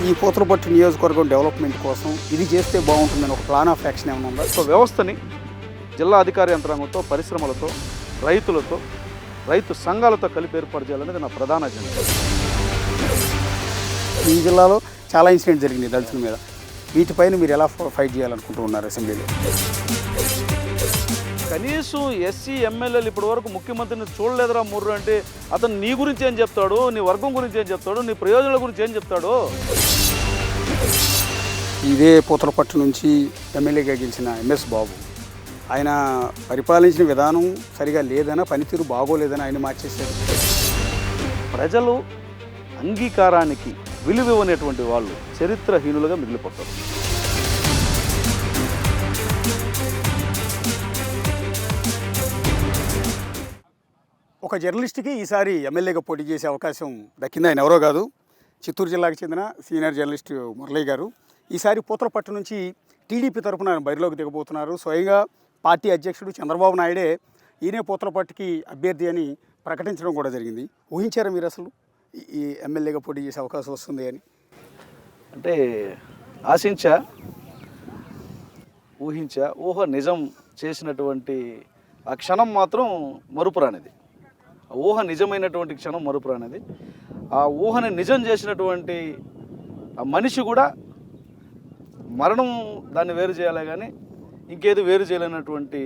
ఈ పూతలపట్టు నియోజకవర్గం డెవలప్మెంట్ కోసం ఇది చేస్తే బాగుంటుందని ఒక ప్లాన్ ఆఫ్ యాక్షన్ ఏమైనా ఉందా? సో వ్యవస్థని జిల్లా అధికార యంత్రాంగంతో, పరిశ్రమలతో, రైతులతో, రైతు సంఘాలతో కలిపి ఏర్పాటు చేయాలనేది నా ప్రధాన అజెండా. ఈ జిల్లాలో చాలా ఇన్సిడెంట్ జరిగింది దళితుల మీద. వీటిపైన మీరు ఎలా ఫైట్ చేయాలనుకుంటూ ఉన్నారు అసెంబ్లీలో? కనీసం ఎస్సీ ఎమ్మెల్యేలు ఇప్పటి వరకు ముఖ్యమంత్రిని చూడలేదురా ముర్రు అంటే అతను నీ గురించి ఏం చెప్తాడు, నీ వర్గం గురించి ఏం చెప్తాడు, నీ ప్రయోజనాల గురించి ఏం చెప్తాడు? ఇదే పూతలపట్టు నుంచి ఎమ్మెల్యేగా గెలిచిన ఎంఎస్ బాబు, ఆయన పరిపాలించిన విధానం సరిగా లేదనా, పనితీరు బాగోలేదని ఆయన మార్చేశారు. ప్రజలు అంగీకారానికి విలువివ్వనేటువంటి వాళ్ళు చరిత్రహీనులుగా మిగిలిపోతారు. ఒక జర్నలిస్ట్కి ఈసారి ఎమ్మెల్యేగా పోటీ చేసే అవకాశం దక్కింది. ఆయన ఎవరో కాదు, చిత్తూరు జిల్లాకు చెందిన సీనియర్ జర్నలిస్ట్ మురళీ గారు. ఈసారి పూతలపట్టు నుంచి టీడీపీ తరఫున బరిలోకి దిగబోతున్నారు. స్వయంగా పార్టీ అధ్యక్షుడు చంద్రబాబు నాయుడే ఈయనే పూతలపట్టుకి అభ్యర్థి అని ప్రకటించడం కూడా జరిగింది. ఊహించారా మీరు అసలు ఈ ఎమ్మెల్యేగా పోటీ చేసే అవకాశం వస్తుంది అని? అంటే ఊహించా, ఊహ నిజం చేసినటువంటి ఆ క్షణం మాత్రం మరుపురానిది. ఆ ఊహ నిజమైనటువంటి క్షణం మరుపురానిది. ఆ ఊహని నిజం చేసినటువంటి ఆ మనిషి కూడా మరణం దాన్ని వేరు చేయాలి కానీ ఇంకేది వేరు చేయలేనటువంటి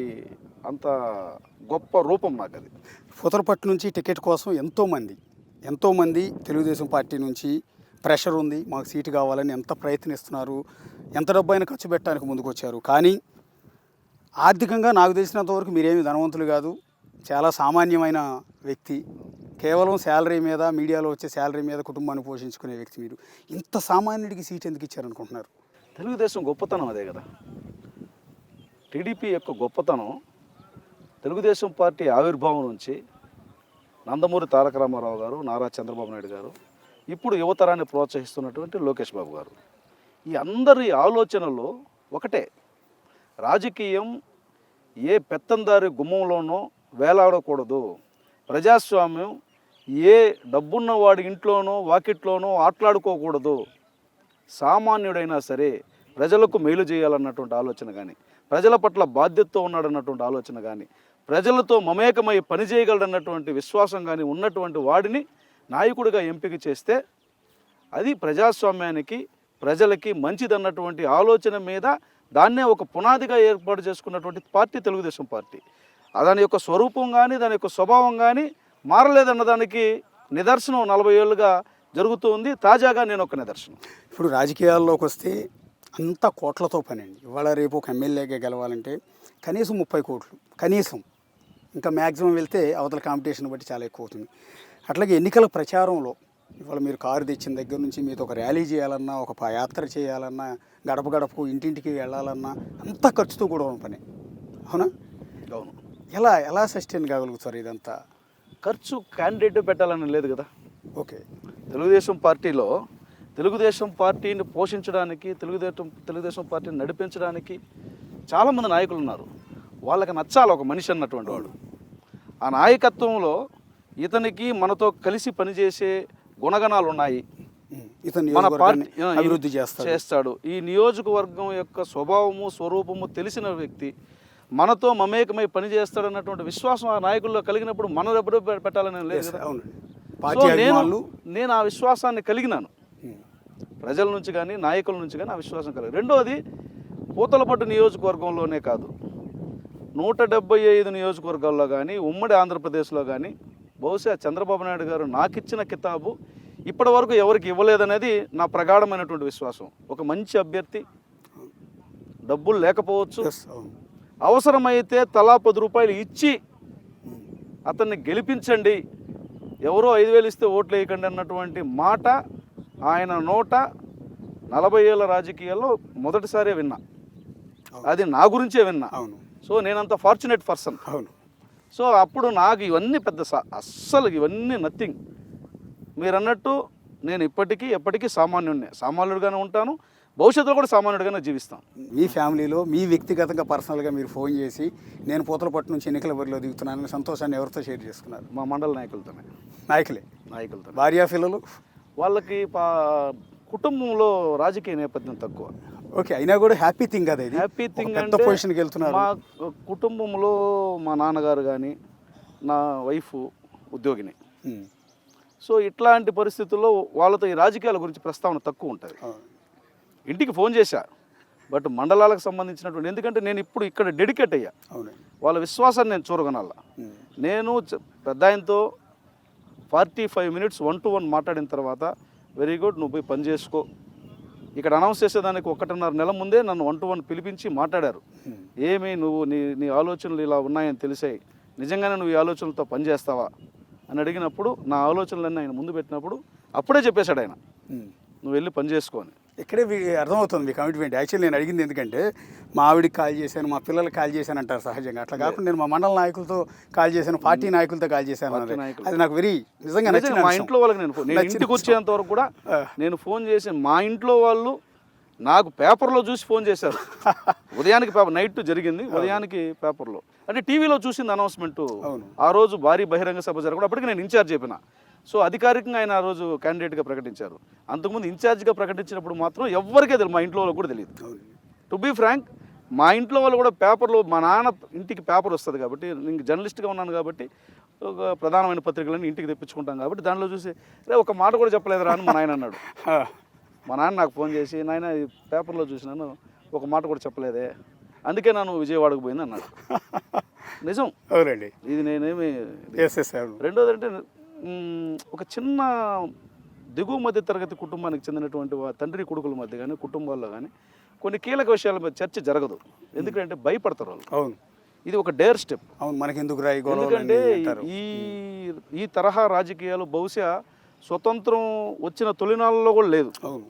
అంత గొప్ప రూపం నాకు అది. పూతలపట్టు నుంచి టికెట్ కోసం ఎంతోమంది తెలుగుదేశం పార్టీ నుంచి ప్రెషర్ ఉంది, మాకు సీటు కావాలని ఎంత ప్రయత్నిస్తున్నారు, ఎంత డబ్బు అయినా ఖర్చు పెట్టడానికి ముందుకు వచ్చారు. కానీ ఆర్థికంగా నాకు తెలిసినంతవరకు మీరేమి ధనవంతులు కాదు, చాలా సామాన్యమైన వ్యక్తి. కేవలం శాలరీ మీద, మీడియాలో వచ్చే శాలరీ మీద కుటుంబాన్ని పోషించుకునే వ్యక్తి. మీరు ఇంత సామాన్యుడికి సీట్ ఎందుకు ఇచ్చారనుకుంటున్నారు? తెలుగుదేశం గొప్పతనం అదే కదా. టీడీపీ యొక్క గొప్పతనం తెలుగుదేశం పార్టీ ఆవిర్భావం నుంచి నందమూరి తారక రామారావు గారు, నారా చంద్రబాబు నాయుడు గారు, ఇప్పుడు యువతరాన్ని ప్రోత్సహిస్తున్నటువంటి లోకేష్ బాబు గారు, ఈ అందరి ఆలోచనలు ఒకటే. రాజకీయం ఏ పెత్తందారి గుమ్మంలోనో వేలాడకూడదు. ప్రజాస్వామ్యం ఏ డబ్బున్న వాడి ఇంట్లోనో వాకిట్లోనో ఆటలాడుకోకూడదు. సామాన్యుడైనా సరే ప్రజలకు మేలు చేయాలన్నటువంటి ఆలోచన కానీ, ప్రజల పట్ల బాధ్యతతో ఉన్నాడన్నటువంటి ఆలోచన కానీ, ప్రజలతో మమేకమై పనిచేయగలడన్నటువంటి విశ్వాసం కానీ ఉన్నటువంటి వాడిని నాయకుడిగా ఎంపిక చేస్తే అది ప్రజాస్వామ్యానికి, ప్రజలకి మంచిదన్నటువంటి ఆలోచన మీద దాన్నే ఒక పునాదిగా ఏర్పాటు చేసుకున్నటువంటి పార్టీ తెలుగుదేశం పార్టీ. దాని యొక్క స్వరూపం కానీ, దాని యొక్క స్వభావం కానీ మారలేదన్నదానికి నిదర్శనం 40 ఏళ్ళుగా జరుగుతూ ఉంది. తాజాగా నేను ఒక నిదర్శనం. ఇప్పుడు రాజకీయాల్లోకి వస్తే అంత కోట్లతో పని అండి. ఇవాళ రేపు ఒక ఎమ్మెల్యేగా గెలవాలంటే కనీసం 30 కోట్లు, కనీసం. ఇంకా మ్యాక్సిమం వెళ్తే అవతల కాంపిటీషన్ బట్టి చాలా ఎక్కువ అవుతుంది. అట్లాగే ఎన్నికల ప్రచారంలో ఇవాళ మీరు కారు తెచ్చిన దగ్గర నుంచి మీతో ఒక ర్యాలీ చేయాలన్నా, ఒక యాత్ర చేయాలన్నా, గడప గడపకు ఇంటింటికి వెళ్ళాలన్నా అంత ఖర్చుతో కూడా ఉన్న పని. అవునా? అవును. ఎలా సస్టైన్ కాగలుగుతారు ఇదంతా? ఖర్చు క్యాండిడేట్ పెట్టాలని లేదు కదా. ఓకే. తెలుగుదేశం పార్టీలో తెలుగుదేశం పార్టీని పోషించడానికి, తెలుగుదేశం పార్టీని నడిపించడానికి చాలామంది నాయకులు ఉన్నారు. వాళ్ళకి నచ్చాలి ఒక మనిషి అన్నటువంటి వాడు. ఆ నాయకత్వంలో ఇతనికి మనతో కలిసి పనిచేసే గుణగణాలు ఉన్నాయి. మన పార్టీ అభివృద్ధి చేస్తాడు. ఈ నియోజకవర్గం యొక్క స్వభావము, స్వరూపము తెలిసిన వ్యక్తి మనతో మమేకమై పనిచేస్తాడన్నటువంటి విశ్వాసం ఆ నాయకుల్లో కలిగినప్పుడు మన ఎప్పుడు పెట్టాలని లేదు కదా. సో నేను ఆ విశ్వాసాన్ని కలిగినాను. ప్రజల నుంచి కానీ, నాయకుల నుంచి కానీ ఆ విశ్వాసం కలిగి. రెండోది, పూతలపట్టు నియోజకవర్గంలోనే కాదు, 175 నియోజకవర్గాల్లో కానీ, ఉమ్మడి ఆంధ్రప్రదేశ్లో కానీ బహుశా చంద్రబాబు నాయుడు గారు నాకు ఇచ్చిన కితాబు ఇప్పటి వరకు ఎవరికి ఇవ్వలేదనేది నా ప్రగాఢమైనటువంటి విశ్వాసం. ఒక మంచి అభ్యర్థి, డబ్బులు లేకపోవచ్చు, అవసరమైతే తలా 10 రూపాయలు ఇచ్చి అతన్ని గెలిపించండి, ఎవరో 5,000 ఇస్తే ఓట్లు వేయకండి అన్నటువంటి మాట ఆయన నోట 40 ఏళ్ళ రాజకీయాల్లో మొదటిసారే విన్నా. అది నా గురించే విన్నా. సో నేనంత ఫార్చునేట్ పర్సన్. అవును. సో అప్పుడు నాకు ఇవన్నీ అస్సలు ఇవన్నీ నథింగ్. మీరు అన్నట్టు నేను ఎప్పటికీ సామాన్యుడిగానే ఉంటాను. భవిష్యత్తులో కూడా సామాన్యుడిగానే జీవిస్తాను. మీ ఫ్యామిలీలో మీ వ్యక్తిగతంగా పర్సనల్గా మీరు ఫోన్ చేసి నేను పూతలపట్టు నుంచి ఎన్నికల బరిలో దిగుతున్నానని సంతోషాన్ని ఎవరితో షేర్ చేసుకున్నారు? మా మండల నాయకులతోనే. నాయకులతో. భార్యా పిల్లలు వాళ్ళకి కుటుంబంలో రాజకీయ నేపథ్యం తక్కువ. ఓకే, అయినా కూడా హ్యాపీ థింగ్ కదా ఇది. హ్యాపీ థింగ్ పెద్ద అంటే పొజిషన్కి వెళ్తున్నారు. మా కుటుంబంలో మా నాన్నగారు కానీ నా వైఫ్ ఉద్యోగిని. సో ఇట్లాంటి పరిస్థితుల్లో వాళ్ళతో ఈ రాజకీయాల గురించి ప్రస్తావన తక్కువ ఉంటుంది. ఇంటికి ఫోన్ చేశా, బట్ మండలాలకు సంబంధించినటువంటి, ఎందుకంటే నేను ఇప్పుడు ఇక్కడ డెడికేట్ అయ్యా. వాళ్ళ విశ్వాసాన్ని నేను చూరగనాల. నేను పెద్ద ఆయనతో 45 minutes 1-to-1 మాట్లాడిన తర్వాత, వెరీ గుడ్, నువ్వు పోయి పని చేసుకో. ఇక్కడ అనౌన్స్ చేసేదానికి 1.5 నెల ముందే నన్ను 1-to-1 పిలిపించి మాట్లాడారు. ఏమి నువ్వు నీ ఆలోచనలు ఇలా ఉన్నాయని తెలిసాయి, నిజంగానే నువ్వు ఈ ఆలోచనలతో పని చేస్తావా అని అడిగినప్పుడు, నా ఆలోచనలన్నీ ఆయన ముందు పెట్టినప్పుడు అప్పుడే చెప్పేశాడు ఆయన, నువ్వు వెళ్ళి పని చేసుకో అని. ఇక్కడే అర్థమవుతుంది మీ కమిట్మెంట్. యాక్చువల్లీ నేను అడిగింది ఎందుకంటే, మా ఆవిడికి కాల్ చేశాను, మా పిల్లలకి కాల్ చేశాను అంటారు సహజంగా. అట్లా కాకుండా నేను మా మండల నాయకులతో కాల్ చేశాను, పార్టీ నాయకులతో కాల్ చేశాను. అది నాకు వెరీ నిజంగా నచ్చింది. మా ఇంట్లో వాళ్ళకి నేను ఇంటికి వచ్చేంత వరకు కూడా నేను ఫోన్ చేసి, మా ఇంట్లో వాళ్ళు నాకు పేపర్లో చూసి ఫోన్ చేశారు. ఉదయానికి పేపర్, నైట్ జరిగింది, ఉదయానికి పేపర్లో, అంటే టీవీలో చూసింది అనౌన్స్మెంట్. ఆ రోజు భారీ బహిరంగ సభ జరగడం, అప్పటికి నేను ఇన్ఛార్జ్ చెప్పిన. సో అధికారికంగా ఆయన ఆ రోజు క్యాండిడేట్గా ప్రకటించారు. అంతకుముందు ఇన్ఛార్జ్గా ప్రకటించినప్పుడు మాత్రం ఎవరికే తెలియదు, మా ఇంట్లో వాళ్ళకి కూడా తెలియదు. టు బీ ఫ్రాంక్, మా ఇంట్లో వాళ్ళు కూడా పేపర్లో, మా నాన్న ఇంటికి పేపర్ వస్తుంది కాబట్టి, నేను జర్నలిస్ట్గా ఉన్నాను కాబట్టి ఒక ప్రధానమైన పత్రికలన్నీ ఇంటికి తెప్పించుకుంటాం కాబట్టి, దానిలో చూసి రే ఒక మాట కూడా చెప్పలేదురా అని మా నాయన అన్నాడు. మా నాన్న నాకు ఫోన్ చేసి, నాయన ఈ పేపర్లో చూసినాను, ఒక మాట కూడా చెప్పలేదే, అందుకే నన్ను విజయవాడకు పోయింది అన్నాడు. నిజం. అవునండి, ఇది నేనేమి. రెండోది అంటే, ఒక చిన్న దిగువ మధ్య తరగతి కుటుంబానికి చెందినటువంటి తండ్రి కొడుకుల మధ్య కానీ, కుటుంబాల్లో కానీ కొన్ని కీలక విషయాల మీద చర్చ జరగదు. ఎందుకంటే భయపడతారు వాళ్ళు. అవును, ఇది ఒక డేర్ స్టెప్. అవును, మనకి ఎందుకు రాయి. ఎందుకంటే ఈ తరహా రాజకీయాలు బహుశా స్వతంత్రం వచ్చిన తొలినాళ్ళలో కూడా లేదు. అవును,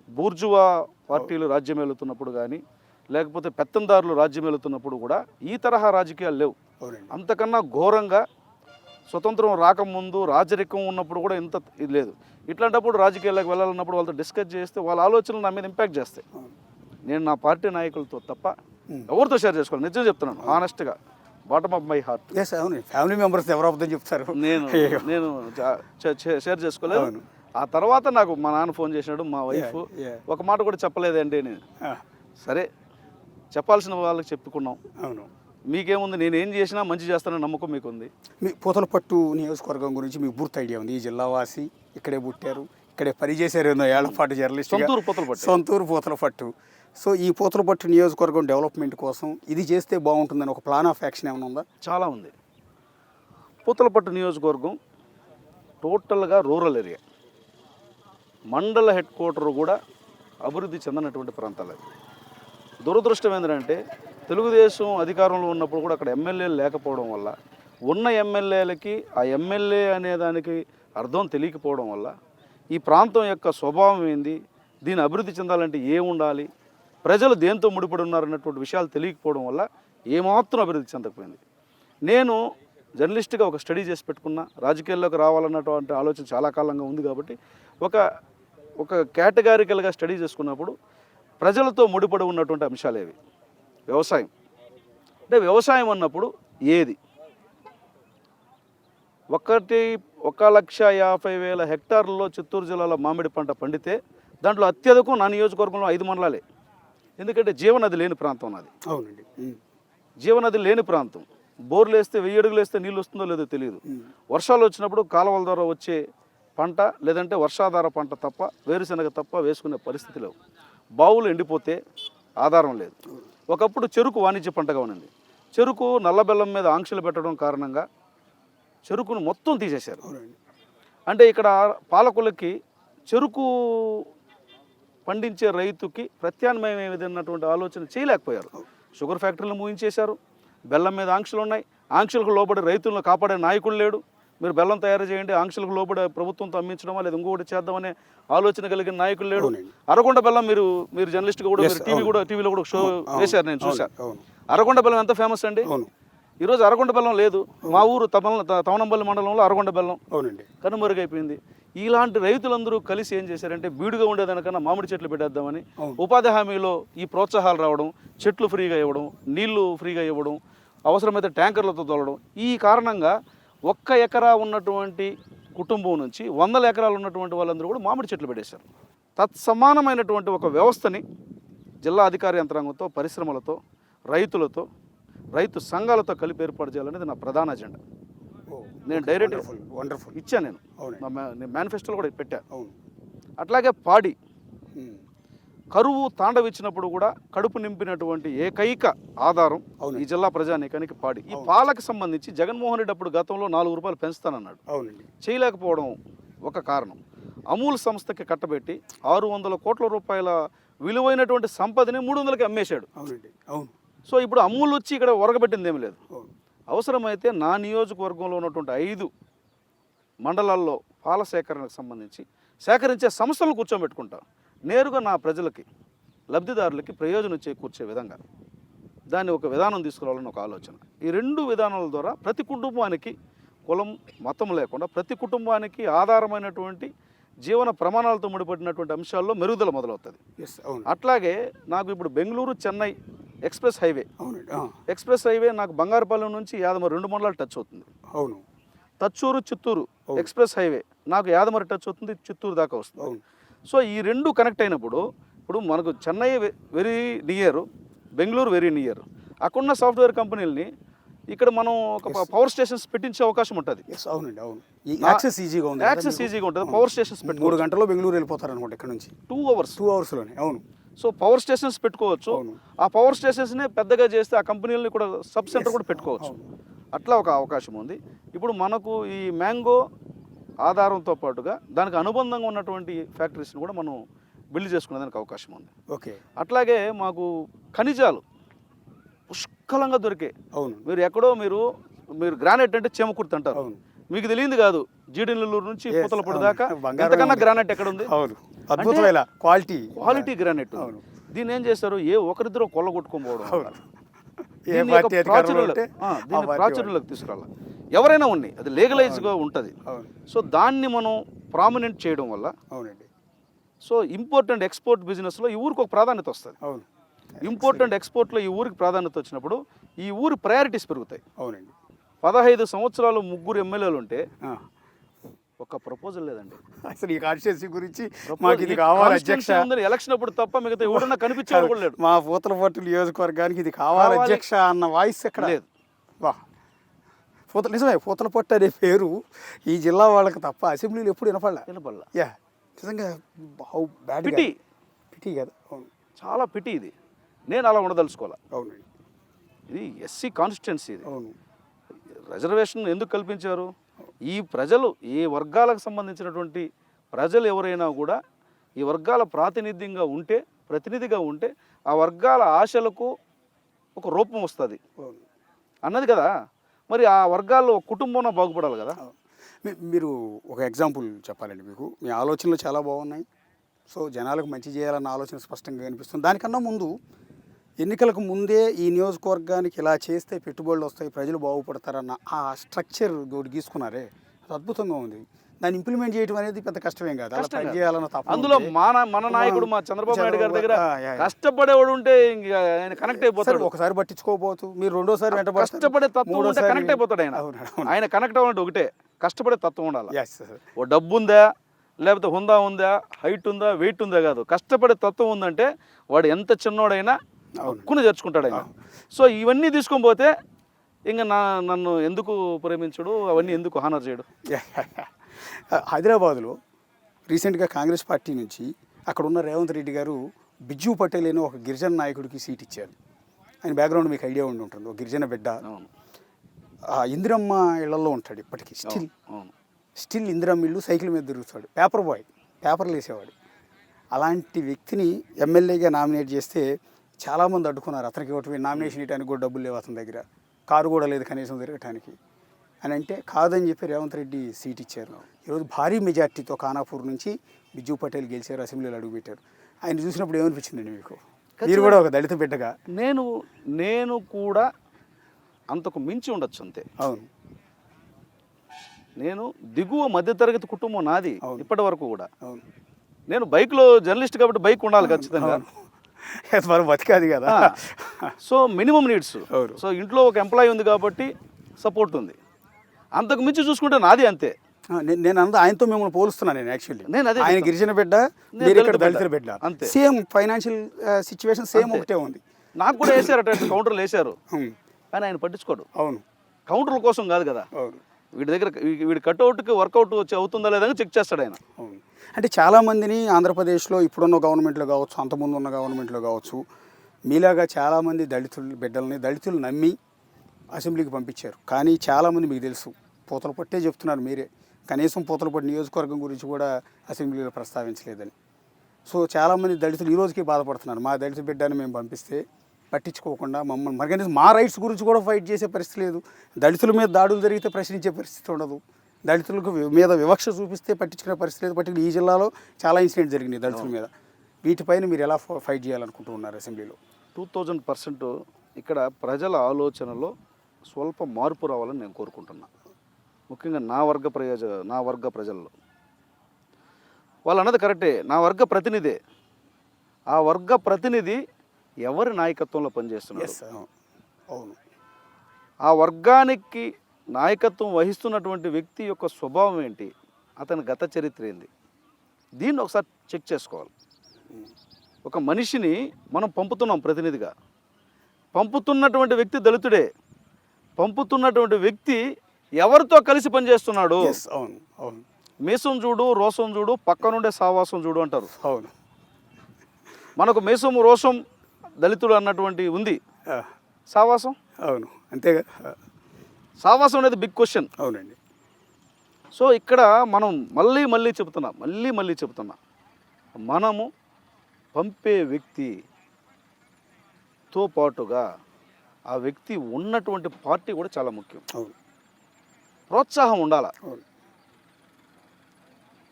బూర్జువా పార్టీలు రాజ్యం వెళుతున్నప్పుడు కానీ, లేకపోతే పెత్తందారులు రాజ్యం వెళుతున్నప్పుడు కూడా ఈ తరహా రాజకీయాలు లేవు. అంతకన్నా ఘోరంగా స్వతంత్రం రాకముందు రాజరికం ఉన్నప్పుడు కూడా ఇంత ఇది లేదు. ఇట్లాంటప్పుడు రాజకీయాలకు వెళ్ళాలన్నప్పుడు వాళ్ళతో డిస్కస్ చేస్తే వాళ్ళ ఆలోచనలు నా మీద ఇంపాక్ట్ చేస్తాయి. నేను నా పార్టీ నాయకులతో తప్ప ఎవరితో షేర్ చేసుకోవాలి. నిజం చెప్తున్నాను, హానెస్ట్గా, బాటమ్ ఆఫ్ మై హార్ట్. అవును, ఫ్యామిలీ మెంబర్స్ ఎవరు అబద్ధం చెప్తారు. నేను షేర్ చేసుకోలేదు. ఆ తర్వాత నాకు మా నాన్న ఫోన్ చేసినాడు, మా వైఫ్ ఒక మాట కూడా చెప్పలేదండి. నేను సరే, చెప్పాల్సిన వాళ్ళకి చెప్పుకున్నాం. అవును, మీకేముంది, నేను ఏం చేసినా మంచి చేస్తానని నమ్మకం మీకు ఉంది. మీ పూతలపట్టు నియోజకవర్గం గురించి మీకు పూర్తి ఐడియా ఉంది. ఈ జిల్లావాసి, ఇక్కడే పుట్టారు, ఇక్కడే పనిచేశారు, 2 ఏళ్ల పాటు జర్నలిస్ట్, సొంతూరు పూతలపట్టు. సో ఈ పూతలపట్టు నియోజకవర్గం డెవలప్మెంట్ కోసం ఇది చేస్తే బాగుంటుందని ఒక ప్లాన్ ఆఫ్ యాక్షన్ ఏమైనా ఉందా? చాలా ఉంది. పూతలపట్టు నియోజకవర్గం టోటల్గా రూరల్ ఏరియా, మండల హెడ్ క్వార్టర్ కూడా అభివృద్ధి చెందినటువంటి ప్రాంతాలు. దురదృష్టం ఏంటంటే, తెలుగుదేశం అధికారంలో ఉన్నప్పుడు కూడా అక్కడ ఎమ్మెల్యేలు లేకపోవడం వల్ల, ఉన్న ఎమ్మెల్యేలకి ఆ ఎమ్మెల్యే అనేదానికి అర్థం తెలియకపోవడం వల్ల, ఈ ప్రాంతం యొక్క స్వభావం ఏంది, దీన్ని అభివృద్ధి చెందాలంటే ఏముండాలి, ప్రజలు దేంతో ముడిపడి ఉన్నారన్నటువంటి విషయాలు తెలియకపోవడం వల్ల ఏమాత్రం అభివృద్ధి చెందకపోయింది. నేను జర్నలిస్ట్గా ఒక స్టడీ చేసి పెట్టుకున్న, రాజకీయాల్లోకి రావాలన్నటువంటి ఆలోచన చాలా కాలంగా ఉంది కాబట్టి ఒక కేటగారికల్గా స్టడీ చేసుకున్నప్పుడు ప్రజలతో ముడిపడి ఉన్నటువంటి అంశాలు ఏవి. వ్యవసాయం అంటే, వ్యవసాయం అన్నప్పుడు ఏది 1,50,000 హెక్టార్లలో చిత్తూరు జిల్లాలో మామిడి పంట పండితే దాంట్లో అత్యధికం నా నియోజకవర్గంలో 5 మండలాలే. ఎందుకంటే జీవనది లేని ప్రాంతం నాది. అవునండి, జీవనది లేని ప్రాంతం. బోర్లు వేస్తే 1000 అడుగులు వేస్తే నీళ్ళు వస్తుందో లేదో తెలియదు. వర్షాలు వచ్చినప్పుడు కాలువల ద్వారా వచ్చే పంట, లేదంటే వర్షాధార పంట తప్ప, వేరుశనగ తప్ప వేసుకునే పరిస్థితి లేవు. బావులు ఎండిపోతే ఆధారం లేదు. ఒకప్పుడు చెరుకు వాణిజ్య పంటగా ఉన్నది. చెరుకు నల్లబెల్లం మీద ఆంక్షలు పెట్టడం కారణంగా చెరుకును మొత్తం తీసేశారు. అంటే ఇక్కడ పాలకులకి చెరుకు పండించే రైతుకి ప్రత్యామ్నాయం ఏదన్నటువంటి ఆలోచన చేయలేకపోయారు. షుగర్ ఫ్యాక్టరీలు మూయించేశారు, బెల్లం మీద ఆంక్షలు ఉన్నాయి, ఆంక్షలకు లోబడి రైతులను కాపాడే నాయకుడు లేడు. మీరు బెల్లం తయారు చేయండి, ఆంక్షలకు లోబడి ప్రభుత్వంతో అమ్మించడమా లేదా ఇంకొకటి చేద్దామనే ఆలోచన కలిగిన నాయకులు లేడు. అరగొండ బెల్లం మీరు జర్నలిస్ట్గా కూడా టీవీలో కూడా షో వేశారు, నేను చూశాను. అరగొండ బెల్లం ఎంత ఫేమస్ అండి. ఈరోజు అరగొండ బెల్లం లేదు. మా ఊరు తవనంపల్లి మండలంలో అరగొండ బెల్లం కనుమరుగైపోయింది. ఇలాంటి రైతులందరూ కలిసి ఏం చేశారంటే, బీడుగా ఉండేదానికన్నా మామిడి చెట్లు పెట్టేద్దామని ఉపాధి హామీలో ఈ ప్రోత్సాహాలు రావడం, చెట్లు ఫ్రీగా ఇవ్వడం, నీళ్లు ఫ్రీగా ఇవ్వడం, అవసరమైతే ట్యాంకర్లతో తోలడం. ఈ కారణంగా 1 ఎకరా ఉన్నటువంటి కుటుంబం నుంచి 100 ఎకరాలు ఉన్నటువంటి వాళ్ళందరూ కూడా మామిడి చెట్లు పెట్టేశారు. తత్సమానమైనటువంటి ఒక వ్యవస్థని జిల్లా అధికార యంత్రాంగంతో, పరిశ్రమలతో, రైతులతో, రైతు సంఘాలతో కలిపి ఏర్పాటు చేయాలనేది నా ప్రధాన అజెండా. నేను డైరెక్ట్ వండర్ఫుల్ ఇచ్చాను. నేను అవును మేనిఫెస్టోలో కూడా పెట్టా. అవును. అట్లాగే పాడి కరువు తాండవిచ్చినప్పుడు కూడా కడుపు నింపినటువంటి ఏకైక ఆధారం ఈ జిల్లా ప్రజానీకానికి పాడి. ఈ పాలకు సంబంధించి జగన్మోహన్ రెడ్డి అప్పుడు గతంలో 4 రూపాయలు పెంచుతానన్నాడు. చేయలేకపోవడం ఒక కారణం. అమూల్ సంస్థకి కట్టబెట్టి 600 కోట్ల రూపాయల విలువైనటువంటి సంపదని 300కి అమ్మేశాడు. సో ఇప్పుడు అమూల్ వచ్చి ఇక్కడ ఒరగబెట్టింది ఏమీ లేదు. అవసరమైతే నా నియోజకవర్గంలో ఉన్నటువంటి 5 మండలాల్లో పాల సేకరణకు సంబంధించి సేకరించే సంస్థలను కూర్చోబెట్టుకుంటా. నేరుగా నా ప్రజలకి, లబ్ధిదారులకి ప్రయోజనం చేకూర్చే విధంగా దాన్ని ఒక విధానం తీసుకురావాలని ఒక ఆలోచన. ఈ 2 విధానాల ద్వారా ప్రతి కుటుంబానికి కులం మతం లేకుండా ప్రతి కుటుంబానికి ఆధారమైనటువంటి జీవన ప్రమాణాలతో ముడిపడినటువంటి అంశాల్లో మెరుగుదల మొదలవుతుంది. అట్లాగే నాకు ఇప్పుడు బెంగళూరు చెన్నై ఎక్స్ప్రెస్ హైవే నాకు బంగారుపాలెం నుంచి యాదమరి 2 మండలాలు టచ్ అవుతుంది. అవును. తచ్చూరు చిత్తూరు ఎక్స్ప్రెస్ హైవే నాకు యాదమరి టచ్ అవుతుంది, చిత్తూరు దాకా వస్తుంది. సో ఈ 2 కనెక్ట్ అయినప్పుడు ఇప్పుడు మనకు Chennai very near, Bengaluru very near. అక్కడున్న సాఫ్ట్వేర్ కంపెనీలని ఇక్కడ మనం ఒక పవర్ స్టేషన్స్ పెట్టించే అవకాశం ఉంటుంది. అవునండి, అవును. యాక్సెస్ ఈజీగా ఉంటుంది. పవర్ స్టేషన్స్ 3 గంటల్లో బెంగళూరు వెళ్ళిపోతారు అనుకుంటా ఇక్కడ నుంచి. 2 అవర్స్లోనే. అవును. సో పవర్ స్టేషన్స్ పెట్టుకోవచ్చు. ఆ పవర్ స్టేషన్స్నే పెద్దగా చేస్తే ఆ కంపెనీలని కూడా సబ్ సెంటర్ కూడా పెట్టుకోవచ్చు. అట్లా ఒక అవకాశం ఉంది. ఇప్పుడు మనకు ఈ మ్యాంగో ఆధారంతో పాటుగా దానికి అనుబంధంగా ఉన్నటువంటి ఫ్యాక్టరీస్ని కూడా మనం బిల్డ్ చేసుకునేదానికి అవకాశం ఉంది. ఓకే. అట్లాగే మాకు ఖనిజాలు పుష్కలంగా దొరికే. అవును. మీరు ఎక్కడో మీరు గ్రానైట్ అంటే చేమకుర్తి అంటారు. మీకు తెలియదు కాదు. జీడినెల్లూరు నుంచి పూతలపొడి దాకా ఎంతకన్నా గ్రానైట్ ఎక్కడ ఉంది? అద్భుతమైన క్వాలిటీ గ్రానైట్. దీన్ని ఏం చేస్తారు? ఒకరిద్దరు కొల్లగొట్టుకోకపోవడం. ప్రాచుర్యంలోకి తీసుకురావాలి. ఎవరైనా ఉన్నాయి, అది లీగలైజ్గా ఉంటుంది. సో దాన్ని మనం ప్రామినెంట్ చేయడం వల్ల సో ఇంపోర్ట్ అండ్ ఎక్స్పోర్ట్ బిజినెస్లో ఈ ఊరికి ఒక ప్రాధాన్యత వస్తుంది. ఇంపోర్ట్ అండ్ ఎక్స్పోర్ట్లో ఈ ఊరికి ప్రాధాన్యత వచ్చినప్పుడు ఈ ఊరి ప్రయారిటీస్ పెరుగుతాయి. అవునండి. 15 సంవత్సరాలు 3 ఎమ్మెల్యేలు ఉంటే ఒక ప్రపోజల్ లేదండి. అసలు ఈ కాన్స్టిట్యున్సీ గురించి మాకు ఇది కావాలి అధ్యక్ష, ఎలక్షన్ అప్పుడు తప్ప మిగతా ఎవడన్నా కనిపించేవాడు కూడా లేడు. మా పూతలపట్టు నియోజకవర్గానికి ఇది కావాలి అధ్యక్ష అన్న వాయిస్ ఎక్కడ లేదు. నిజమే, పూతలపట్టు అనే పేరు ఈ జిల్లా వాళ్ళకి తప్ప అసెంబ్లీలో ఎప్పుడు వినపడలా. నిజంగా పిటి కదా. అవును, చాలా పిటి ఇది. నేను అలా ఉండదలుచుకోవాలి. అవునండి. ఇది ఎస్సీ కాన్స్టిట్యున్సీ. ఇది అవును. రిజర్వేషన్ ఎందుకు కల్పించారు? ఈ ప్రజలు, ఏ వర్గాలకు సంబంధించినటువంటి ప్రజలు ఎవరైనా కూడా ఈ వర్గాల ప్రతినిధిగా ఉంటే ఆ వర్గాల ఆశలకు ఒక రూపం వస్తుంది అన్నది కదా. మరి ఆ వర్గాల్లో ఒక కుటుంబంలో బాగుపడాలి కదా. మీరు ఒక ఎగ్జాంపుల్ చెప్పాలండి. మీ ఆలోచనలు చాలా బాగున్నాయి. సో జనాలకు మంచి చేయాలన్న ఆలోచన స్పష్టంగా కనిపిస్తుంది. దానికన్నా ముందు ఎన్నికలకు ముందే ఈ నియోజకవర్గానికి ఇలా చేస్తే పెట్టుబడులు వస్తాయి, ప్రజలు బాగుపడతారన్న ఆ స్ట్రక్చర్ తోటి గీసుకున్నారే, అది అద్భుతంగా ఉంది. దాన్ని ఇంప్లిమెంట్ చేయడం అనేది పెద్ద కష్టమేం కాదు. అలా పని చేయాలన్న తప్ప. అందులో మన నాయకుడు మా చంద్రబాబు నాయుడు గారి దగ్గర కష్టపడేవాడు ఉంటే ఆయన కనెక్ట్ అయిపోతాడు. ఒకసారి పట్టించుకోకపోవచ్చు, మీరు రెండోసారి వెంట కష్టపడే తత్వం ఉంటే కనెక్ట్ అయిపోతాడు ఆయన కనెక్ట్ అవ్వాలంటే ఒకటే, కష్టపడే తత్వం ఉండాలి. ఓ డబ్బు ఉందా, లేకపోతే హుందా ఉందా, హైట్ ఉందా, వెయిట్ ఉందా కాదు. కష్టపడే తత్వం ఉందంటే వాడు ఎంత చిన్నోడైనా హక్కును తెచ్చుకుంటాడు ఆయన. సో ఇవన్నీ తీసుకొని పోతే ఇంకా నన్ను ఎందుకు ప్రేమించడు, అవన్నీ ఎందుకు హానర్ చేయడు. హైదరాబాద్లో రీసెంట్గా కాంగ్రెస్ పార్టీ నుంచి అక్కడ ఉన్న రేవంత్ రెడ్డి గారు బిజ్జు పటేల్ అని ఒక గిరిజన నాయకుడికి సీట్ ఇచ్చారు. ఆయన బ్యాక్గ్రౌండ్ మీకు ఐడియా ఉండి ఉంటుంది. ఒక గిరిజన బిడ్డ ఇందిరమ్మ ఇళ్లలో ఉంటాడు ఇప్పటికీ. స్టిల్ ఇందిరమ్మ ఇల్లు, సైకిల్ మీద తిరుగుతాడు, పేపర్లు వేసేవాడు. అలాంటి వ్యక్తిని ఎమ్మెల్యేగా నామినేట్ చేస్తే చాలామంది అడ్డుకున్నారు. అతనికి ఒకటి నామినేషన్ ఇవ్వడానికి కూడా డబ్బులు లేవు, అతని దగ్గర కారు కూడా లేదు కనీసం తిరగటానికి అని. అంటే కాదని చెప్పి రేవంత్ రెడ్డి సీట్ ఇచ్చారు. ఈరోజు భారీ మెజార్టీతో ఖానాపూర్ నుంచి బిజ్జు పటేల్ గెలిచారు, అసెంబ్లీలో అడుగుపెట్టారు. ఆయన చూసినప్పుడు ఏమనిపించిందండి మీకు? మీరు కూడా ఒక దళిత బిడ్డగా. నేను కూడా అంతకు మించి ఉండొచ్చు అంతే. అవును. నేను దిగువ మధ్యతరగతి కుటుంబం నాది ఇప్పటి వరకు కూడా. అవును. నేను బైక్లో జర్నలిస్ట్ కాబట్టి బైక్ ఉండాలి ఖచ్చితంగా. మనం బతికాది కదా. So minimum needs. సో ఇంట్లో ఒక ఎంప్లాయీ ఉంది కాబట్టి సపోర్ట్ ఉంది. అంతకు మించి చూసుకుంటే నాది అంతే. నేను అంతా ఆయనతో మిమ్మల్ని పోలుస్తున్నాను నేను యాక్చువల్లీ. నేను అదే ఆయన చెప్తాను. గిరిజన బిడ్డ, నేను మీరు ఇక్కడ దళిత దళితుల బిడ్డ, అంతే. సేమ్ ఫైనాన్షియల్ సిచ్యువేషన్ సేమ్ అంతే. ఒకటే ఉంది. నాకు కూడా వేసారు అటు కౌంటర్లు వేశారు, ఉమ్, కానీ ఆయన పట్టించుకోడు. అవును కౌంటర్ల కోసం కాదు కదా, అవును వీడి దగ్గర వీడి కట్అవుట్కి వర్కౌట్ వచ్చి అవుతుందా లేదా చెక్ చేస్తాడు ఆయన. అవును. అంటే చాలామందిని ఆంధ్రప్రదేశ్లో ఇప్పుడున్న గవర్నమెంట్లో కావచ్చు, అంతకుముందు ఉన్న గవర్నమెంట్లో కావచ్చు, మీలాగా చాలామంది దళితుల బిడ్డల్ని దళితులు నమ్మి అసెంబ్లీకి పంపించారు. కానీ చాలామంది మీకు తెలుసు పూతల పట్టే చెప్తున్నారు మీరే, కనీసం పూతలపట్టు నియోజకవర్గం గురించి కూడా అసెంబ్లీలో ప్రస్తావించలేదని. సో చాలామంది దళితులు ఈ రోజుకి బాధపడుతున్నారు, మా దళిత బిడ్డని మేము పంపిస్తే పట్టించుకోకుండా మమ్మల్ని, మరి కనీసం మా రైట్స్ గురించి కూడా ఫైట్ చేసే పరిస్థితి లేదు. దళితుల మీద దాడులు జరిగితే ప్రశ్నించే పరిస్థితి ఉండదు, దళితులకు మీద వివక్ష చూపిస్తే పట్టించుకునే పరిస్థితి లేదు. పట్టిన ఈ జిల్లాలో చాలా ఇన్సిడెంట్ జరిగినాయి దళితుల మీద. వీటిపైన మీరు ఎలా ఫైట్ చేయాలనుకుంటూ ఉన్నారు అసెంబ్లీలో? 2000% ఇక్కడ ప్రజల ఆలోచనలో స్వల్ప మార్పు రావాలని నేను కోరుకుంటున్నా. ముఖ్యంగా నా వర్గ ప్రజల్లో వాళ్ళు అన్నది కరెక్టే, నా వర్గ ప్రతినిధే. ఆ వర్గ ప్రతినిధి ఎవరి నాయకత్వంలో పనిచేస్తున్నారు, అవును, ఆ వర్గానికి నాయకత్వం వహిస్తున్నటువంటి వ్యక్తి యొక్క స్వభావం ఏంటి, అతని గత చరిత్ర ఏంది, దీన్ని ఒకసారి చెక్ చేసుకోవాలి. ఒక మనిషిని మనం పంపుతున్నాం ప్రతినిధిగా, పంపుతున్నటువంటి వ్యక్తి దళితుడే, పంపుతున్నటువంటి వ్యక్తి ఎవరితో కలిసి పనిచేస్తున్నాడు. అవును అవును మేసం చూడు రోసం చూడు పక్కనుండే సావాసం చూడు అంటారు. అవును. మనకు మేసం రోసం దళితుడు అన్నటువంటి ఉంది, సావాసం అవును అంతేగా. సావాసం అనేది బిగ్ క్వశ్చన్. అవునండి. సో ఇక్కడ మనం మళ్ళీ చెప్తున్నా మనము పంపే వ్యక్తితో పాటుగా ఆ వ్యక్తి ఉన్నటువంటి పార్టీ కూడా చాలా ముఖ్యం. అవును. ప్రోత్సాహం ఉండాలి. అవును.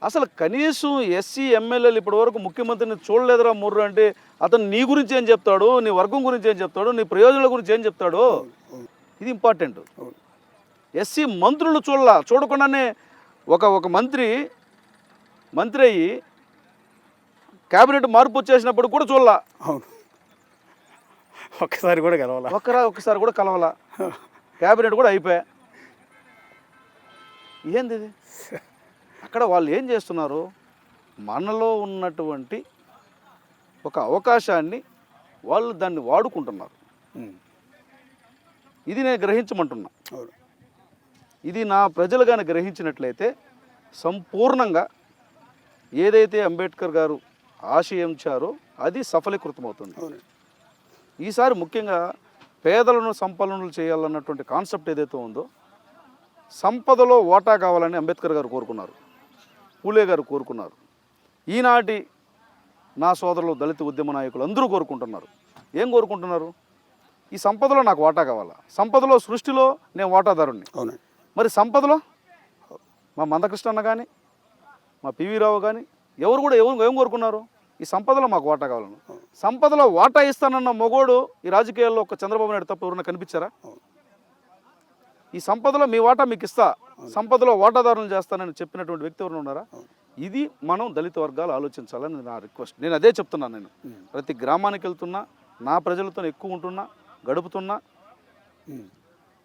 అసలు కనీసం ఎస్సీ ఎమ్మెల్యేలు ఇప్పటి వరకు ముఖ్యమంత్రిని చూడలేదురా ముర్రు అంటే అతను నీ గురించి ఏం చెప్తాడు, నీ వర్గం గురించి ఏం చెప్తాడు, నీ ప్రయోజనాల గురించి ఏం చెప్తాడు, ఇది ఇంపార్టెంట్. ఎస్సీ మంత్రులు చూడకుండానే ఒక మంత్రి అయ్యి క్యాబినెట్ మార్పు వచ్చేసినప్పుడు కూడా చూడలా. అవును. ఒక్కసారి కూడా కలవాలా, క్యాబినెట్ కూడా అయిపోయా. ఏంది ఇది? అక్కడ వాళ్ళు ఏం చేస్తున్నారు, మనలో ఉన్నటువంటి ఒక అవకాశాన్ని వాళ్ళు దాన్ని వాడుకుంటున్నారు. ఇది నేను గ్రహించమంటున్నా. ఇది నా ప్రజలు కానీ గ్రహించినట్లయితే సంపూర్ణంగా ఏదైతే అంబేద్కర్ గారు ఆశయించారో అది సఫలీకృతమవుతుంది. ఈసారి ముఖ్యంగా పేదలను సంపన్నులు చేయాలన్నటువంటి కాన్సెప్ట్ ఏదైతే ఉందో, సంపదలో వాటా కావాలని అంబేద్కర్ గారు కోరుకున్నారు, పూలే గారు కోరుకున్నారు, ఈనాటి నా సోదరులు దళిత ఉద్యమ నాయకులు అందరూ కోరుకుంటున్నారు. ఏం కోరుకుంటున్నారు? ఈ సంపదలో నాకు వాటా కావాలా, సంపదలో సృష్టిలో నేను వాటాదారుణ్ణి. మరి సంపదలో మా మందకృష్ణ కానీ మా పివి రావు కానీ ఎవరు కూడా ఏం కోరుకున్నారు? ఈ సంపదలో మాకు వాటా కావాలను. సంపదలో వాటా ఇస్తానన్న మొగోడు ఈ రాజకీయాల్లో ఒక చంద్రబాబు నాయుడు తప్ప ఎవరైనా కనిపించారా? ఈ సంపదలో మీ వాటా మీకు ఇస్తా, సంపదలో వాటాదారులను చేస్తానని చెప్పినటువంటి వ్యక్తి ఎవరైనా ఉన్నారా? ఇది మనం దళిత వర్గాలు ఆలోచించాలని నా రిక్వెస్ట్. నేను అదే చెప్తున్నాను. నేను ప్రతి గ్రామానికి వెళ్తున్నా, నా ప్రజలతో ఎక్కువ ఉంటున్నా, గడుపుతున్నా.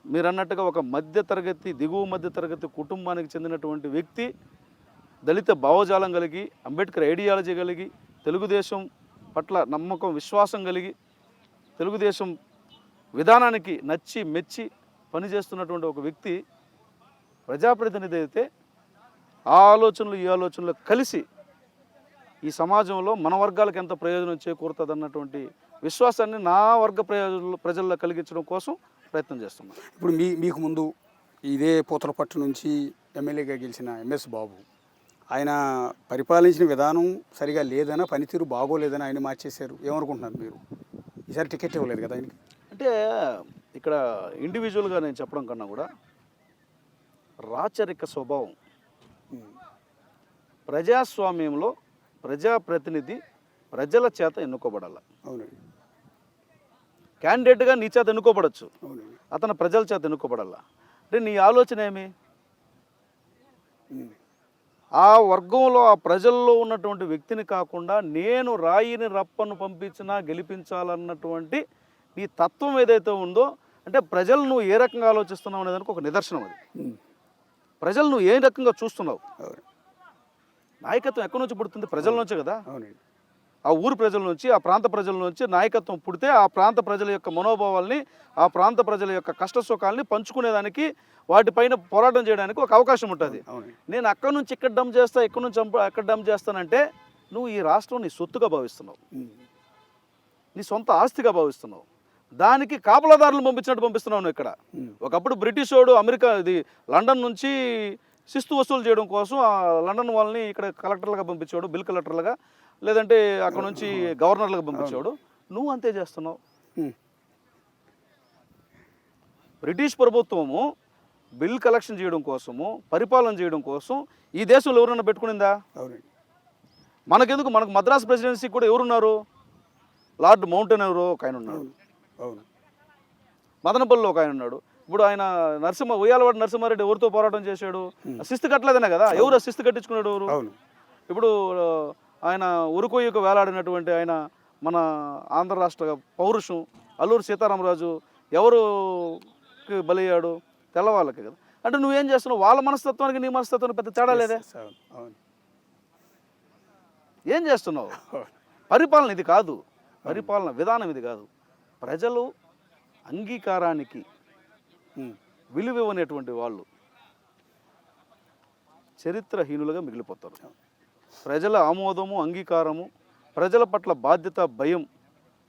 మీరు అన్నట్టుగా ఒక మధ్యతరగతి, దిగువ మధ్యతరగతి కుటుంబానికి చెందినటువంటి వ్యక్తి, దళిత భావజాలం కలిగి, అంబేద్కర్ ఐడియాలజీ కలిగి, తెలుగుదేశం పట్ల నమ్మకం విశ్వాసం కలిగి, తెలుగుదేశం విధానానికి నచ్చి మెచ్చి పనిచేస్తున్నటువంటి ఒక వ్యక్తి ప్రజాప్రతినిధి అయితే ఆ ఆలోచనలు ఈ ఆలోచనలు కలిసి ఈ సమాజంలో మన వర్గాలకు ఎంత ప్రయోజనం చేకూరుతుంది అన్నటువంటి విశ్వాసాన్ని నా వర్గ ప్రజల్లో కలిగించడం కోసం ప్రయత్నం చేస్తున్నాం. ఇప్పుడు మీకు ముందు ఇదే పూతలపట్టు నుంచి ఎమ్మెల్యేగా గెలిచిన ఎంఎస్ బాబు, ఆయన పరిపాలించిన విధానం సరిగా లేదనా, పనితీరు బాగోలేదని ఆయన మార్చేశారు. ఏమనుకుంటున్నారు మీరు? ఈసారి టికెట్ ఇవ్వలేదు కదా ఆయనకి. అంటే ఇక్కడ ఇండివిజువల్గా నేను చెప్పడం కన్నా కూడా రాచరిక స్వభావం, ప్రజాస్వామ్యంలో ప్రజాప్రతినిధి ప్రజల చేత ఎన్నుకోబడాలి. అవునండి. క్యాండిడేట్గా నీ చేత ఎన్నుకోబడచ్చు, అవునండి. అతను ప్రజల చేత ఎన్నుకోబడాల. అంటే నీ ఆలోచన ఏమి? ఆ వర్గంలో ఆ ప్రజల్లో ఉన్నటువంటి వ్యక్తిని కాకుండా నేను రాయిని రప్పను పంపించినా గెలిపించాలన్నటువంటి నీ తత్వం ఏదైతే ఉందో, అంటే ప్రజలు నువ్వు ఏ రకంగా ఆలోచిస్తున్నావు అనేదానికి ఒక నిదర్శనం అది. ప్రజలు నువ్వు ఏ రకంగా చూస్తున్నావు? అవును. నాయకత్వం ఎక్కడి నుంచి పుడుతుంది? ప్రజల నుంచే కదా. అవునండి. ఆ ఊరు ప్రజల నుంచి, ఆ ప్రాంత ప్రజల నుంచి నాయకత్వం పుడితే ఆ ప్రాంత ప్రజల యొక్క మనోభావాల్ని, ఆ ప్రాంత ప్రజల యొక్క కష్ట సుఖాలని పంచుకునేదానికి, వాటిపైన పోరాటం చేయడానికి ఒక అవకాశం ఉంటుంది. అవునండి. నేను అక్కడి నుంచి ఇక్కడ డంప్ చేస్తా, ఇక్కడ నుంచి అక్కడ డంప్ చేస్తానంటే నువ్వు ఈ రాష్ట్రం నీ సొత్తుగా భావిస్తున్నావు, నీ సొంత ఆస్తిగా భావిస్తున్నావు. దానికి కాపలాదారులు పంపించినట్టు పంపిస్తున్నావు నువ్వు ఇక్కడ. ఒకప్పుడు బ్రిటిష్ వాడు లండన్ నుంచి శిస్తు వసూలు చేయడం కోసం ఆ లండన్ వాళ్ళని ఇక్కడ కలెక్టర్లుగా పంపించాడు, బిల్ కలెక్టర్లుగా, లేదంటే అక్కడ నుంచి గవర్నర్లుగా పంపించాడు. నువ్వు అంతే చేస్తున్నావు. బ్రిటిష్ ప్రభుత్వము బిల్ కలెక్షన్ చేయడం కోసము, పరిపాలన చేయడం కోసం ఈ దేశంలో ఎవరన్నా పెట్టుకునిందా? అవునండి. మనకెందుకు? మనకు మద్రాస్ ప్రెసిడెన్సీ కూడా ఎవరున్నారు? లార్డ్ మౌంటైన్ ఎవరో ఒక ఆయన ఉన్నాడు. అవును. మదనపల్లిలో ఒక ఆయన ఉన్నాడు. ఇప్పుడు ఆయన ఉయ్యాలవాడ నరసింహారెడ్డి ఎవరితో పోరాటం చేశాడు? శిస్తు కట్టలేదనే కదా. ఎవరు శిస్తు కట్టించుకున్నాడు? ఎవరు? అవును. ఇప్పుడు ఆయన ఉరుకొయ్యకు వేలాడినటువంటి ఆయన మన ఆంధ్ర రాష్ట్ర పౌరుషం అల్లూరు సీతారామరాజు ఎవరుకి బలయ్యాడు? తెల్లవాళ్ళకి కదా. అంటే నువ్వేం చేస్తున్నావు? వాళ్ళ మనస్తత్వానికి నీ మనస్తత్వానికి పెద్ద తేడా లేదే. ఏం చేస్తున్నావు? పరిపాలన ఇది కాదు, పరిపాలన విధానం ఇది కాదు. ప్రజలు అంగీకారానికి విలువ ఇవ్వనేటువంటి వాళ్ళు చరిత్రహీనులుగా మిగిలిపోతారు. ప్రజల ఆమోదము, అంగీకారము, ప్రజల పట్ల బాధ్యత, భయం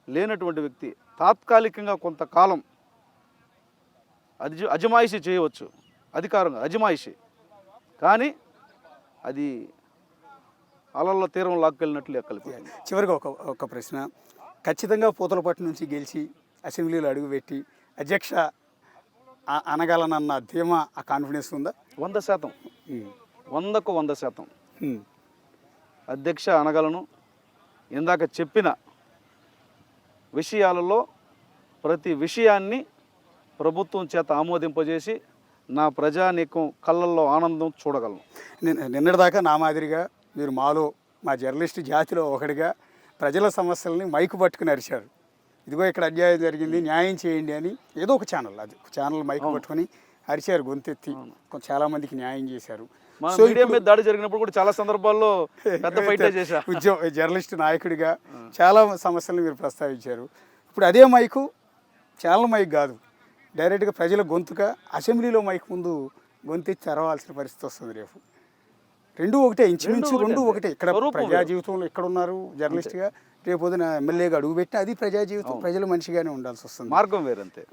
లేనటువంటి వ్యక్తి తాత్కాలికంగా కొంతకాలం అజమాయిషీ చేయవచ్చు, అధికారంగా అజమాయిషీ, కానీ అది అలల్లో తీరం లాక్కెళ్ళినట్లు ఎక్కలిపోయింది. చివరిగా ఒక ప్రశ్న. ఖచ్చితంగా పూతలపట్టు నుంచి గెలిచి అసెంబ్లీలో అడుగుపెట్టి అధ్యక్ష అనగలనన్న ధీమా, ఆ కాన్ఫిడెన్స్ ఉందా? 100%. 100కు 100%. అధ్యక్ష అనగలను. ఇందాక చెప్పిన విషయాలలో ప్రతి విషయాన్ని ప్రభుత్వం చేత ఆమోదింపజేసి నా ప్రజానీకం కళ్ళల్లో ఆనందం చూడగలను. నిన్నటిదాకా నా మాదిరిగా మీరు మా జర్నలిస్ట్ జాతిలో ఒకటిగా ప్రజల సమస్యలని మైకు పట్టుకుని అరిచారు. ఇదిగో ఇక్కడ అన్యాయం జరిగింది, న్యాయం చేయండి అని ఏదో ఒక ఛానల్ మైకు పట్టుకొని అరిచారు, గొంతెత్తి చాలామందికి న్యాయం చేశారు. సో మీడియా మీద దాడి జరిగినప్పుడు కూడా చాలా సందర్భాల్లో పెద్ద ఫైట్ చేశారు. జర్నలిస్ట్ నాయకుడిగా చాలా సమస్యలను మీరు ప్రస్తావించారు. ఇప్పుడు అదే మైకు ఛానల్ మైక్ కాదు, డైరెక్ట్గా ప్రజల గొంతుగా అసెంబ్లీలో మైక్ ముందు గొంతెత్తి తెరవాల్సిన పరిస్థితి వస్తుంది రేపు. రెండు ఒకటే, ఇంచుమించు రెండు ఒకటే. ఇక్కడ ప్రజా జీవితంలో ఇక్కడ ఉన్నారు జర్నలిస్ట్గా, రేపు పొద్దున ఎమ్మెల్యేగా అడుగుపెట్టినా అది ప్రజా జీవితం, ప్రజల మనిషిగానే ఉండాల్సి వస్తుంది. మార్గం వేరంతే.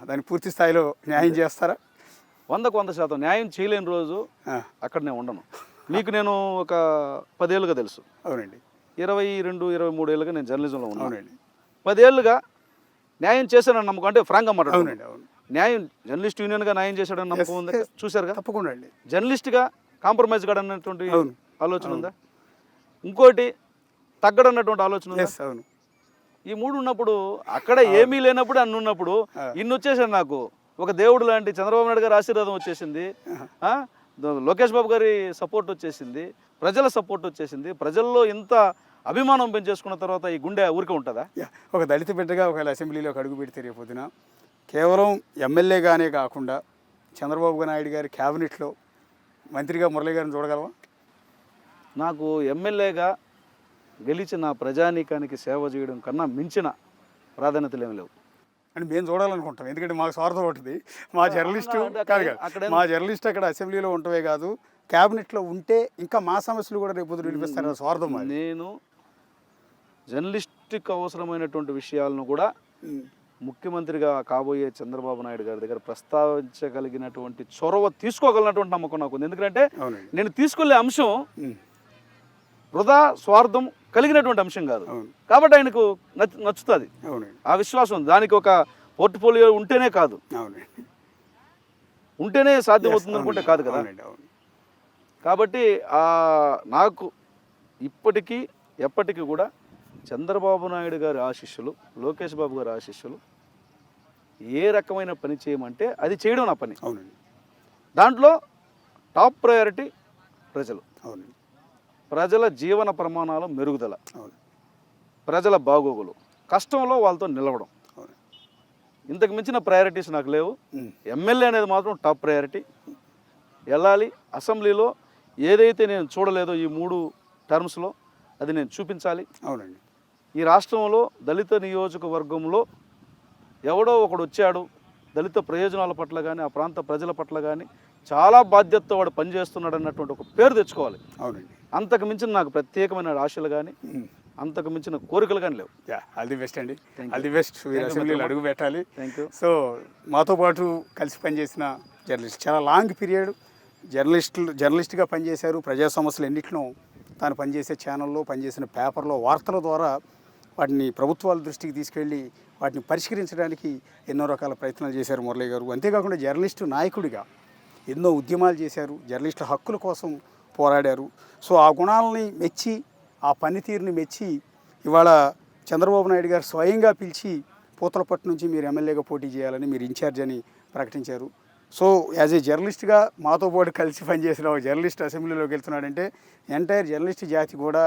దాన్ని పూర్తి స్థాయిలో న్యాయం చేస్తారా? 100కు 100% న్యాయం చేయలేని రోజు అక్కడ నేను ఉండను. మీకు నేను ఒక 10 ఏళ్ళుగా తెలుసు. అవునండి. 22-23 ఏళ్ళుగా నేను జర్నలిజంలో ఉన్నాను. అవునండి. 10 ఏళ్ళుగా న్యాయం చేశానని నమ్మకం, అంటే ఫ్రాంక్గా మాట్లాడు. అవునండి. అవును. న్యాయం జర్నలిస్ట్ యూనియన్గా న్యాయం చేశాడని నమ్మకం ఉంది. చూశారుగా? తప్పకుండా అండి. జర్నలిస్ట్గా కాంప్రమైజ్ కాడన్నటువంటి ఆలోచన ఉందా? ఇంకోటి తగ్గడన్నటువంటి ఆలోచన ఉందా? అవును. ఈ మూడు ఉన్నప్పుడు, అక్కడ ఏమీ లేనప్పుడు అన్ని ఉన్నప్పుడు ఇన్ని వచ్చేసాను. నాకు ఒక దేవుడు లాంటి చంద్రబాబు నాయుడు గారి ఆశీర్వాదం వచ్చేసింది, లోకేష్ బాబు గారి సపోర్ట్ వచ్చేసింది, ప్రజల సపోర్ట్ వచ్చేసింది. ప్రజల్లో ఇంత అభిమానం పెంచేసుకున్న తర్వాత ఈ గుండె ఊరికే ఉంటుందా? ఒక దళిత బిడ్డగా ఒకవేళ అసెంబ్లీలోకి అడుగు పెడితే రేపొద్దున కేవలం ఎమ్మెల్యేగానే కాకుండా చంద్రబాబు నాయుడు గారి క్యాబినెట్లో మంత్రిగా మురళీ గారిని చూడగలవా? నాకు ఎమ్మెల్యేగా గెలిచి నా ప్రజానీకానికి సేవ చేయడం కన్నా మించిన ప్రాధాన్యతలు ఏమి లేవు అని మేము చూడాలనుకుంటాం. ఎందుకంటే మాకు స్వార్థం ఉంటుంది. మా జర్నలిస్ట్ అక్కడ అసెంబ్లీలో ఉండవే కాదు, క్యాబినెట్లో ఉంటే ఇంకా మా సమస్యలు కూడా రేపు వినిపిస్తారని స్వార్థం. నేను జర్నలిస్ట్కి అవసరమైనటువంటి విషయాలను కూడా ముఖ్యమంత్రిగా కాబోయే చంద్రబాబు నాయుడు గారి దగ్గర ప్రస్తావించగలిగినటువంటి చొరవ తీసుకోగలిగినటువంటి నమ్మకం నాకు ఉంది. ఎందుకంటే నేను తీసుకెళ్లే అంశం వృధా స్వార్థం కలిగినటువంటి అంశం కాదు కాబట్టి ఆయనకు నచ్చుతుంది. ఆ విశ్వాసం, దానికి ఒక పోర్ట్ఫోలియో ఉంటేనే కాదు, ఉంటేనే సాధ్యమవుతుంది అనుకుంటే కాదు కదా. కాబట్టి నాకు ఇప్పటికీ ఎప్పటికీ కూడా చంద్రబాబు నాయుడు గారి ఆశీస్సులు, లోకేష్ బాబు గారి ఆశీస్సులు, ఏ రకమైన పని చేయమంటే అది చేయడం నా పని. దాంట్లో టాప్ ప్రయారిటీ ప్రజలు, ప్రజల జీవన ప్రమాణాల మెరుగుదల, ప్రజల బాగోగులు, కష్టంలో వాళ్ళతో నిలవడం. ఇంతకు మించిన ప్రయారిటీస్ నాకు లేవు. ఎమ్మెల్యే అనేది మాత్రం టాప్ ప్రయారిటీ. వెళ్ళాలి. అసెంబ్లీలో ఏదైతే నేను చూడలేదో ఈ 3 టర్మ్స్లో అది నేను చూపించాలి. అవునండి. ఈ రాష్ట్రంలో దళిత నియోజకవర్గంలో ఎవడో ఒకడు వచ్చాడు, దళిత ప్రయోజనాల పట్ల కానీ ఆ ప్రాంత ప్రజల పట్ల కానీ చాలా బాధ్యతతో వాడు పనిచేస్తున్నాడు అన్నటువంటి ఒక పేరు తెచ్చుకోవాలి. అవునండి. అంతకు మించిన నాకు ప్రత్యేకమైన ఆశలు కానీ అంతకు మించిన కోరికలు కానీ లేవు. ఆల్ ది బెస్ట్ అండి. All the best. అసెంబ్లీలో అడుగు పెట్టాలి. Thank you. సో మాతో పాటు కలిసి పనిచేసిన జర్నలిస్ట్, చాలా లాంగ్ పీరియడ్ జర్నలిస్ట్గా పనిచేశారు. ప్రజా సమస్యలు ఎన్నింటినో తాను పనిచేసే ఛానల్లో, పనిచేసిన పేపర్లో, వార్తల ద్వారా వాటిని ప్రభుత్వాల దృష్టికి తీసుకెళ్ళి వాటిని పరిష్కరించడానికి ఎన్నో రకాల ప్రయత్నాలు చేశారు మురళీ గారు. అంతేకాకుండా జర్నలిస్టు నాయకుడిగా ఎన్నో ఉద్యమాలు చేశారు, జర్నలిస్టుల హక్కుల కోసం పోరాడారు. సో ఆ గుణాలని మెచ్చి, ఆ పనితీరుని మెచ్చి ఇవాళ చంద్రబాబు నాయుడు గారు స్వయంగా పిలిచి పూతలపట్టు నుంచి మీరు ఎమ్మెల్యేగా పోటీ చేయాలని, మీరు ఇన్ఛార్జ్ అని ప్రకటించారు. సో యాజ్ ఏ జర్నలిస్ట్గా మాతో పాటు కలిసి పనిచేసిన ఒక జర్నలిస్ట్ అసెంబ్లీలోకి వెళ్తున్నాడంటే ఎంటైర్ జర్నలిస్ట్ జాతి కూడా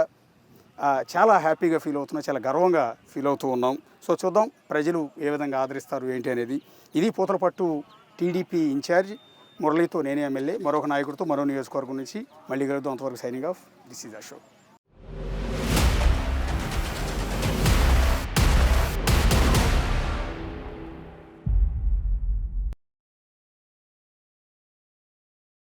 చాలా హ్యాపీగా ఫీల్ అవుతున్నాం, చాలా గర్వంగా ఫీల్ అవుతూ ఉన్నాం. సో చూద్దాం ప్రజలు ఏ విధంగా ఆదరిస్తారు ఏంటి అనేది. ఇది పూతలపట్టు టీడీపీ ఇన్ఛార్జ్ మురళీతో నేనే ఎమ్మెల్యే, మరొక నాయకుడితో మరో నియోజకవర్గం నుంచి మళ్ళీ కలుద్దాం. అంతవరకు signing off. This is Ashok.